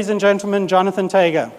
Ladies and gentlemen, Jonathan Tager.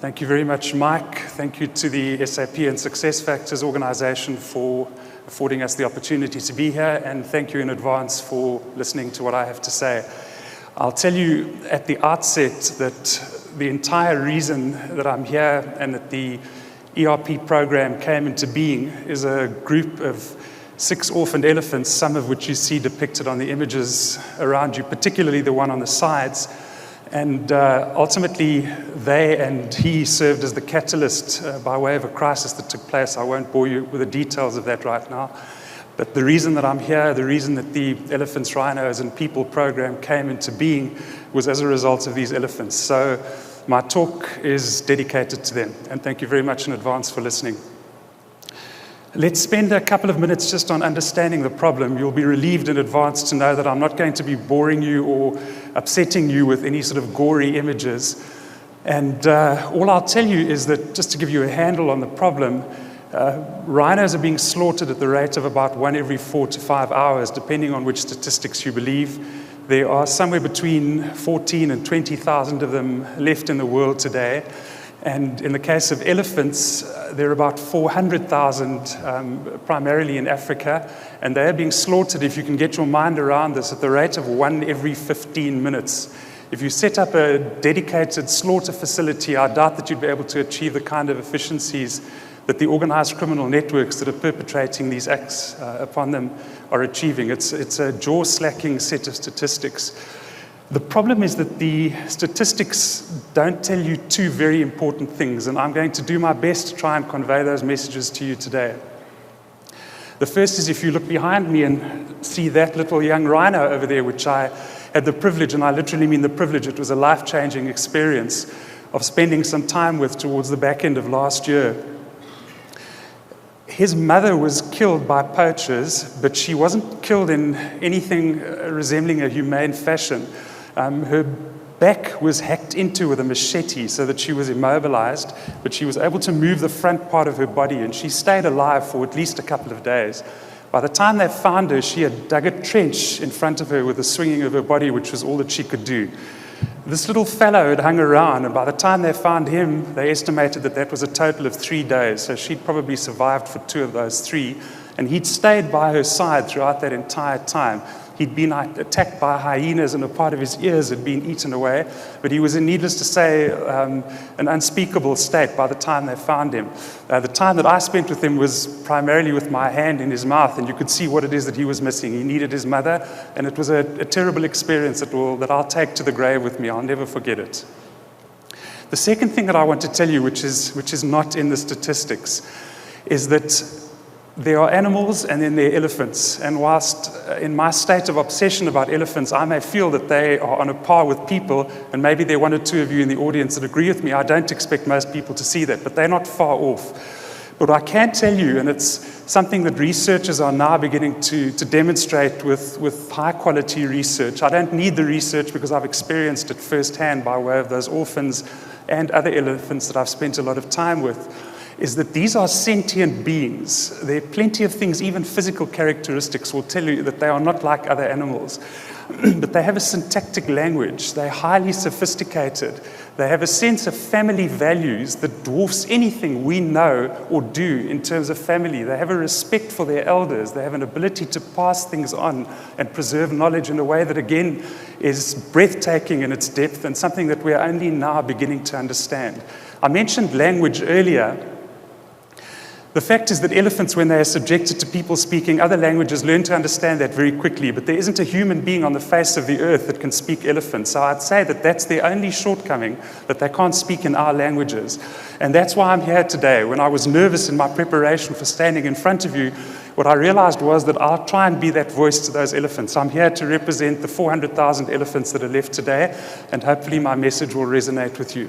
Thank you very much, Mike. Thank you to the SAP and SuccessFactors organization for affording us the opportunity to be here, and thank you in advance for listening to what I have to say. I'll tell you at the outset that the entire reason that I'm here and that the ERP program came into being is a group of 6 orphaned elephants, some of which you see depicted on the images around you, particularly the one on the sides. And ultimately, they and he served as the catalyst by way of a crisis that took place. I won't bore you with the details of that right now. But the reason that I'm here, the reason that the Elephants, Rhinos, and People program came into being was as a result of these elephants. So my talk is dedicated to them. And thank you very much in advance for listening. Let's spend a couple of minutes just on understanding the problem. You'll be relieved in advance to know that I'm not going to be boring you or upsetting you with any sort of gory images. And all I'll tell you is that, just to give you a handle on the problem, rhinos are being slaughtered at the rate of about 1 every 4 to 5 hours, depending on which statistics you believe. There are somewhere between 14 and 20,000 of them left in the world today. And in the case of elephants, there are about 400,000, primarily in Africa, and they are being slaughtered, if you can get your mind around this, at the rate of 1 every 15 minutes. If you set up a dedicated slaughter facility, I doubt that you'd be able to achieve the kind of efficiencies that the organized criminal networks that are perpetrating these acts upon them are achieving. It's a jaw-slacking set of statistics. The problem is that the statistics don't tell you 2 very important things, and I'm going to do my best to try and convey those messages to you today. The first is, if you look behind me and see that little young rhino over there, which I had the privilege, and I literally mean the privilege, it was a life-changing experience, of spending some time with towards the back end of last year. His mother was killed by poachers, but she wasn't killed in anything resembling a humane fashion. Her back was hacked into with a machete so that she was immobilized, but she was able to move the front part of her body, and she stayed alive for at least a couple of days. By the time they found her, she had dug a trench in front of her with the swinging of her body, which was all that she could do. This little fellow had hung around, and by the time they found him, they estimated that that was a total of 3 days, so she'd probably survived for 2 of those 3, and he'd stayed by her side throughout that entire time. He'd been attacked by hyenas, and a part of his ears had been eaten away. But he was in, needless to say, an unspeakable state by the time they found him. The time that I spent with him was primarily with my hand in his mouth, and you could see what it is that he was missing. He needed his mother, and it was a terrible experience that I'll take to the grave with me. I'll never forget it. The second thing that I want to tell you, which is not in the statistics, is that there are animals and then there are elephants. And whilst in my state of obsession about elephants, I may feel that they are on a par with people, and maybe there are 1 or 2 of you in the audience that agree with me. I don't expect most people to see that, but they're not far off. But I can tell you, and it's something that researchers are now beginning to demonstrate with high-quality research. I don't need the research because I've experienced it firsthand by way of those orphans and other elephants that I've spent a lot of time with, is that these are sentient beings. There are plenty of things, even physical characteristics will tell you that they are not like other animals. But they have a syntactic language. They're highly sophisticated. They have a sense of family values that dwarfs anything we know or do in terms of family. They have a respect for their elders. They have an ability to pass things on and preserve knowledge in a way that, again, is breathtaking in its depth and something that we're only now beginning to understand. I mentioned language earlier. The fact is that elephants, when they are subjected to people speaking other languages, learn to understand that very quickly. But there isn't a human being on the face of the earth that can speak elephant. So I'd say that that's their only shortcoming, that they can't speak in our languages. And that's why I'm here today. When I was nervous in my preparation for standing in front of you, what I realized was that I'll try and be that voice to those elephants. I'm here to represent the 400,000 elephants that are left today, and hopefully my message will resonate with you.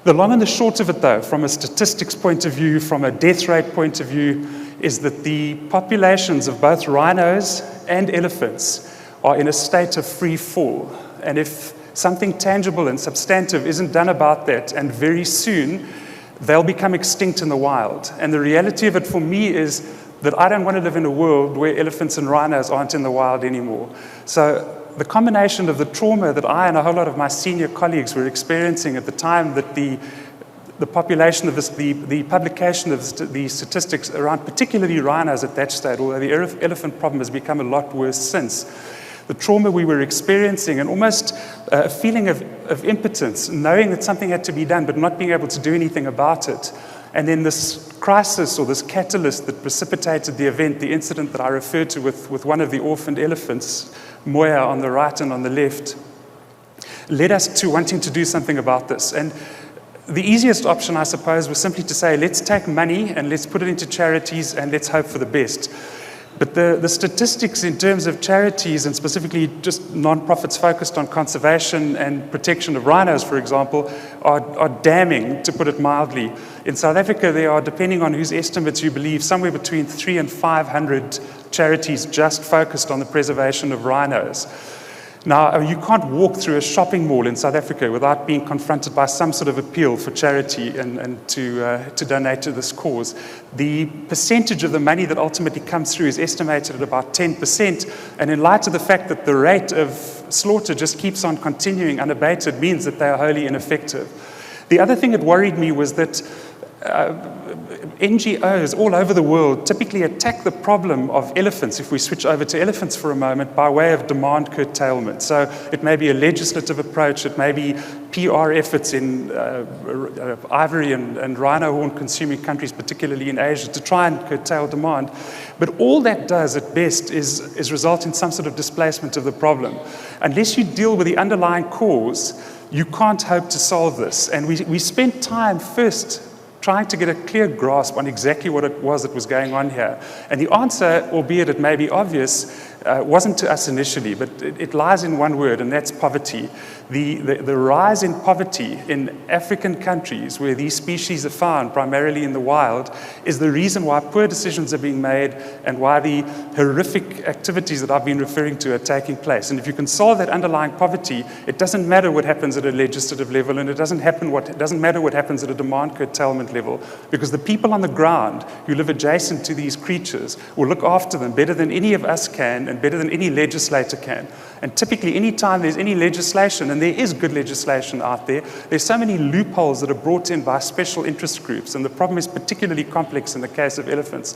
The long and the short of it, though, from a statistics point of view, from a death rate point of view, is that the populations of both rhinos and elephants are in a state of free fall. And if something tangible and substantive isn't done about that, and very soon, they'll become extinct in the wild. And the reality of it for me is that I don't want to live in a world where elephants and rhinos aren't in the wild anymore. So the combination of the trauma that I and a whole lot of my senior colleagues were experiencing at the time that the population of this, the publication of the statistics around particularly rhinos at that stage, although the elephant problem has become a lot worse since, the trauma we were experiencing and almost a feeling of impotence, knowing that something had to be done but not being able to do anything about it. And then this crisis or this catalyst that precipitated the event, the incident that I referred to with one of the orphaned elephants, Moya on the right and on the left, led us to wanting to do something about this. And the easiest option, I suppose, was simply to say, let's take money and let's put it into charities and let's hope for the best. But the statistics in terms of charities, and specifically just non-profits focused on conservation and protection of rhinos, for example, are damning, to put it mildly. In South Africa, there are, depending on whose estimates you believe, somewhere between 300 and 500 charities just focused on the preservation of rhinos. Now, you can't walk through a shopping mall in South Africa without being confronted by some sort of appeal for charity and to donate to this cause. The percentage of the money that ultimately comes through is estimated at about 10%, and in light of the fact that the rate of slaughter just keeps on continuing unabated means that they are wholly ineffective. The other thing that worried me was that NGOs all over the world typically attack the problem of elephants, if we switch over to elephants for a moment, by way of demand curtailment. So it may be a legislative approach, it may be PR efforts in ivory and rhino horn consuming countries, particularly in Asia, to try and curtail demand. But all that does at best is result in some sort of displacement of the problem. Unless you deal with the underlying cause, you can't hope to solve this. And we spent time first trying to get a clear grasp on exactly what it was that was going on here. And the answer, albeit it may be obvious, wasn't to us initially, but it lies in one word, and that's poverty. The rise in poverty in African countries where these species are found, primarily in the wild, is the reason why poor decisions are being made and why the horrific activities that I've been referring to are taking place. And if you can solve that underlying poverty, it doesn't matter what happens at a legislative level, and it doesn't matter what happens at a demand curtailment level, because the people on the ground who live adjacent to these creatures will look after them better than any of us can and better than any legislator can. And typically, any time there's any legislation, and there is good legislation out there, there's so many loopholes that are brought in by special interest groups, and the problem is particularly complex in the case of elephants.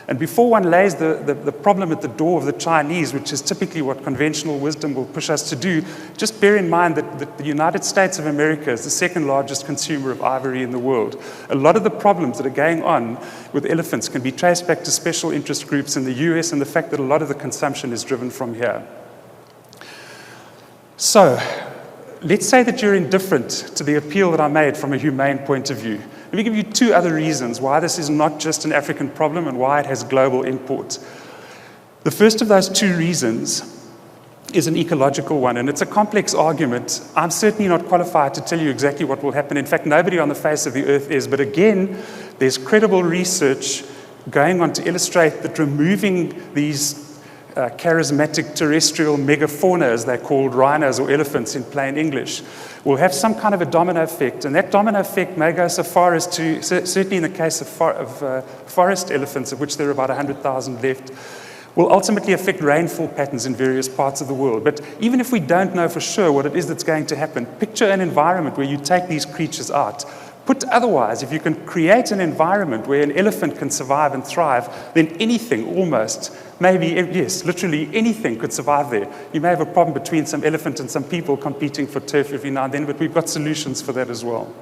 And before one lays the problem at the door of the Chinese, which is typically what conventional wisdom will push us to do, just bear in mind that the United States of America is the second largest consumer of ivory in the world. A lot of the problems that are going on with elephants can be traced back to special interest groups in the US and the fact that a lot of the consumption is driven from here. So, let's say that you're indifferent to the appeal that I made from a humane point of view. Let me give you two other reasons why this is not just an African problem and why it has global import. The first of those two reasons is an ecological one, and it's a complex argument. I'm certainly not qualified to tell you exactly what will happen. In fact, nobody on the face of the earth is. But again, there's credible research going on to illustrate that removing these charismatic terrestrial megafauna, as they're called, rhinos or elephants in plain English, will have some kind of a domino effect. And that domino effect may go so far as to, certainly in the case of forest elephants, of which there are about 100,000 left, will ultimately affect rainfall patterns in various parts of the world. But even if we don't know for sure what it is that's going to happen, picture an environment where you take these creatures out. Put otherwise, if you can create an environment where an elephant can survive and thrive, then anything almost, maybe, yes, literally anything could survive there. You may have a problem between some elephant and some people competing for turf every now and then, but we've got solutions for that as well.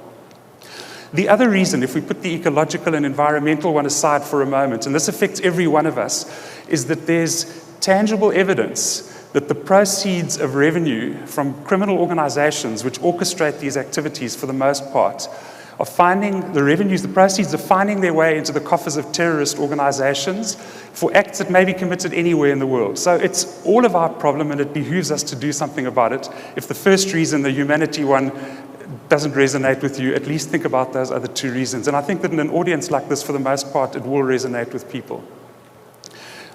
The other reason, if we put the ecological and environmental one aside for a moment, and this affects every one of us, is that there's tangible evidence that the proceeds of revenue from criminal organizations which orchestrate these activities for the most part are finding the proceeds are finding their way into the coffers of terrorist organizations for acts that may be committed anywhere in the world. So it's all of our problem, and it behooves us to do something about it. If the first reason, the humanity one, doesn't resonate with you, at least think about those other two reasons. And I think that in an audience like this, for the most part, it will resonate with people.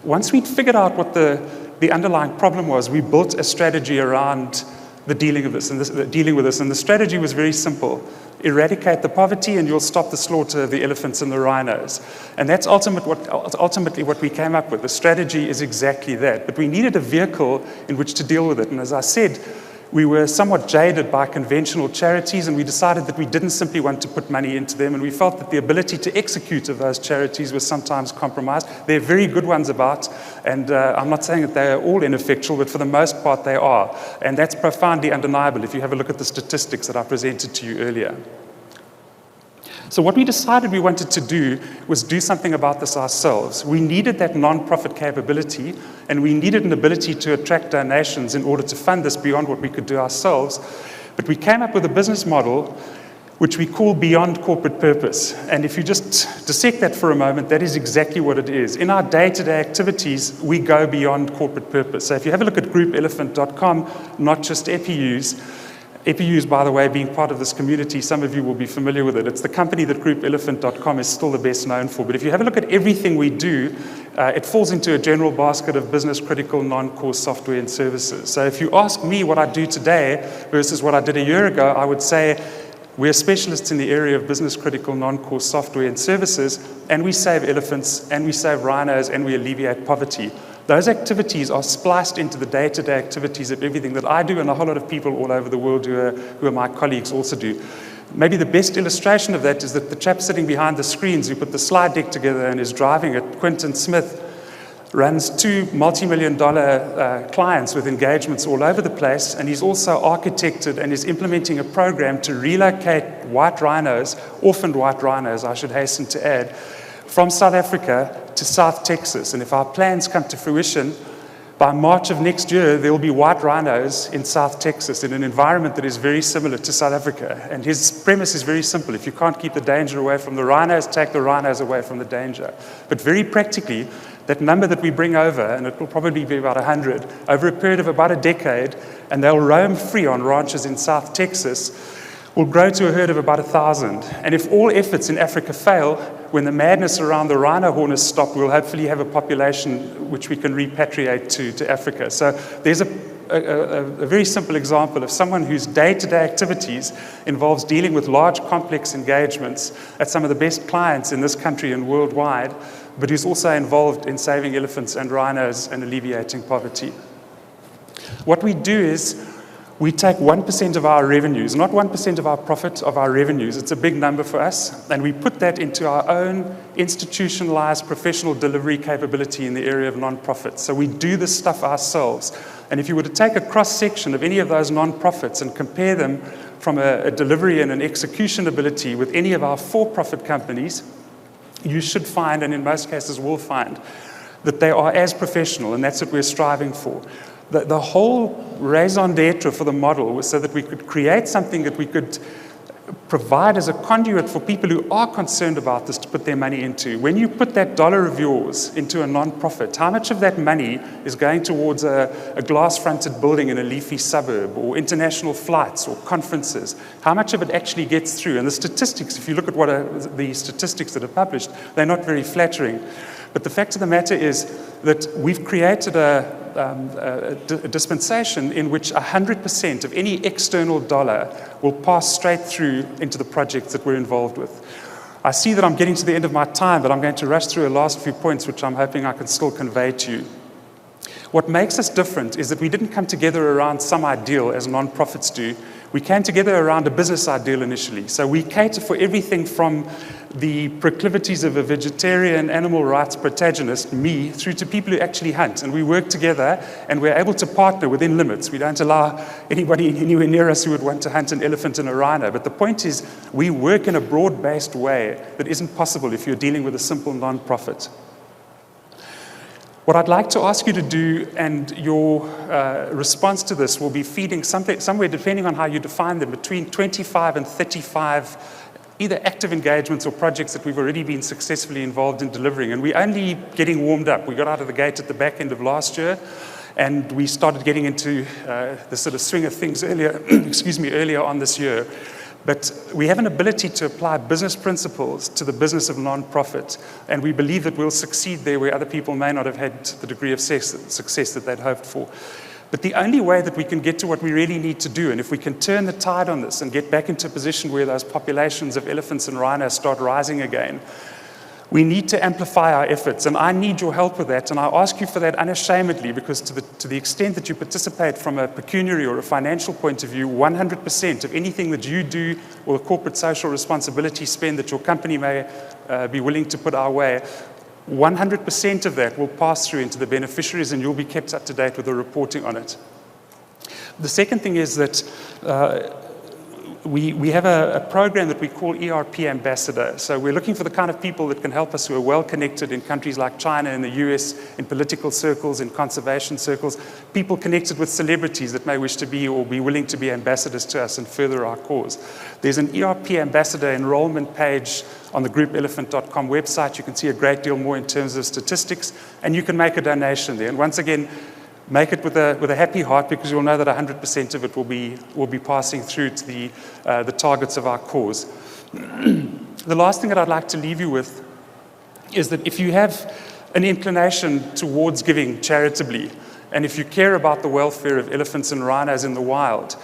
Once we'd figured out what the underlying problem was, we built a strategy around dealing with this. And the strategy was very simple. Eradicate the poverty and you'll stop the slaughter of the elephants and the rhinos. And that's ultimately what we came up with. The strategy is exactly that. But we needed a vehicle in which to deal with it. And as I said, we were somewhat jaded by conventional charities, and we decided that we didn't simply want to put money into them, and we felt that the ability to execute of those charities was sometimes compromised. There are very good ones about, and I'm not saying that they are all ineffectual, but for the most part they are. And that's profoundly undeniable if you have a look at the statistics that I presented to you earlier. So what we decided we wanted to do was do something about this ourselves. We needed that non-profit capability, and we needed an ability to attract donations in order to fund this beyond what we could do ourselves. But we came up with a business model which we call beyond corporate purpose. And if you just dissect that for a moment, that is exactly what it is. In our day-to-day activities, we go beyond corporate purpose. So if you have a look at groupelephant.com, not just EPI-USE, EPI-USE, by the way, being part of this community, some of you will be familiar with it. It's the company that groupelephant.com is still the best known for. But if you have a look at everything we do, it falls into a general basket of business-critical, non-core software and services. So if you ask me what I do today versus what I did a year ago, I would say we're specialists in the area of business-critical, non-core software and services, and we save elephants, and we save rhinos, and we alleviate poverty. Those activities are spliced into the day-to-day activities of everything that I do, and a whole lot of people all over the world who are my colleagues also do. Maybe the best illustration of that is that the chap sitting behind the screens who put the slide deck together and is driving it, Quentin Smith, runs 2 multi-million-dollar clients with engagements all over the place, and he's also architected and is implementing a program to relocate white rhinos, orphaned white rhinos, I should hasten to add, from South Africa to South Texas. And if our plans come to fruition, by March of next year, there will be white rhinos in South Texas in an environment that is very similar to South Africa. And his premise is very simple. If you can't keep the danger away from the rhinos, take the rhinos away from the danger. But very practically, that number that we bring over, and it will probably be about 100, over a period of about a decade, and they'll roam free on ranches in South Texas, will grow to a herd of about 1,000. And if all efforts in Africa fail, when the madness around the rhino horn is stopped, we'll hopefully have a population which we can repatriate to Africa. So there's a very simple example of someone whose day-to-day activities involves dealing with large, complex engagements at some of the best clients in this country and worldwide, but who's also involved in saving elephants and rhinos and alleviating poverty. What we do is we take 1% of our revenues, not 1% of our profit, of our revenues. It's a big number for us. And we put that into our own institutionalized professional delivery capability in the area of nonprofits. So we do this stuff ourselves. And if you were to take a cross-section of any of those nonprofits and compare them from a delivery and an execution ability with any of our for-profit companies, you should find, and in most cases will find, that they are as professional, and that's what we're striving for. The whole raison d'etre for the model was so that we could create something that we could provide as a conduit for people who are concerned about this to put their money into. When you put that dollar of yours into a non-profit, how much of that money is going towards a glass-fronted building in a leafy suburb, or international flights, or conferences? How much of it actually gets through? And the statistics, if you look at the statistics that are published, they're not very flattering. But the fact of the matter is that we've created a dispensation in which 100% of any external dollar will pass straight through into the projects that we're involved with. I see that I'm getting to the end of my time, but I'm going to rush through a last few points, which I'm hoping I can still convey to you. What makes us different is that we didn't come together around some ideal as non-profits do. We came together around a business ideal initially. So we cater for everything from the proclivities of a vegetarian animal rights protagonist, me, through to people who actually hunt. And we work together, and we're able to partner within limits. We don't allow anybody anywhere near us who would want to hunt an elephant and a rhino. But the point is, we work in a broad-based way that isn't possible if you're dealing with a simple non-profit. What I'd like to ask you to do, and your response to this will be feeding somewhere, depending on how you define them, between 25 and 35 either active engagements or projects that we've already been successfully involved in delivering. And we're only getting warmed up. We got out of the gate at the back end of last year, and we started getting into the sort of swing of things earlier, earlier on this year. But we have an ability to apply business principles to the business of non-profit, and we believe that we'll succeed there where other people may not have had the degree of success that they'd hoped for. But the only way that we can get to what we really need to do, and if we can turn the tide on this and get back into a position where those populations of elephants and rhinos start rising again, we need to amplify our efforts, and I need your help with that, and I ask you for that unashamedly, because to the extent that you participate from a pecuniary or a financial point of view, 100% of anything that you do or a corporate social responsibility spend that your company may be willing to put our way, 100% of that will pass through into the beneficiaries, and you'll be kept up to date with the reporting on it. The second thing is that we have a program that we call ERP Ambassador. So we're looking for the kind of people that can help us who are well connected in countries like China and the US, in political circles, in conservation circles, people connected with celebrities that may wish to be or be willing to be ambassadors to us and further our cause. There's an ERP Ambassador enrollment page on the groupelephant.com website. You can see a great deal more in terms of statistics, and you can make a donation there. And once again, make it with a happy heart, because you'll know that 100% of it will be passing through to the targets of our cause. The last thing that I'd like to leave you with is that if you have an inclination towards giving charitably, and if you care about the welfare of elephants and rhinos in the wild,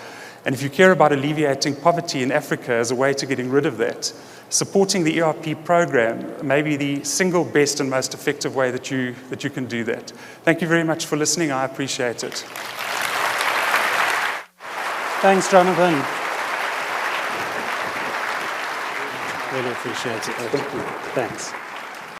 and if you care about alleviating poverty in Africa as a way to getting rid of that, supporting the ERP program may be the single best and most effective way that you can do that. Thank you very much for listening. I appreciate it. Thanks, Jonathan. Really appreciate it. Thank you. Thanks.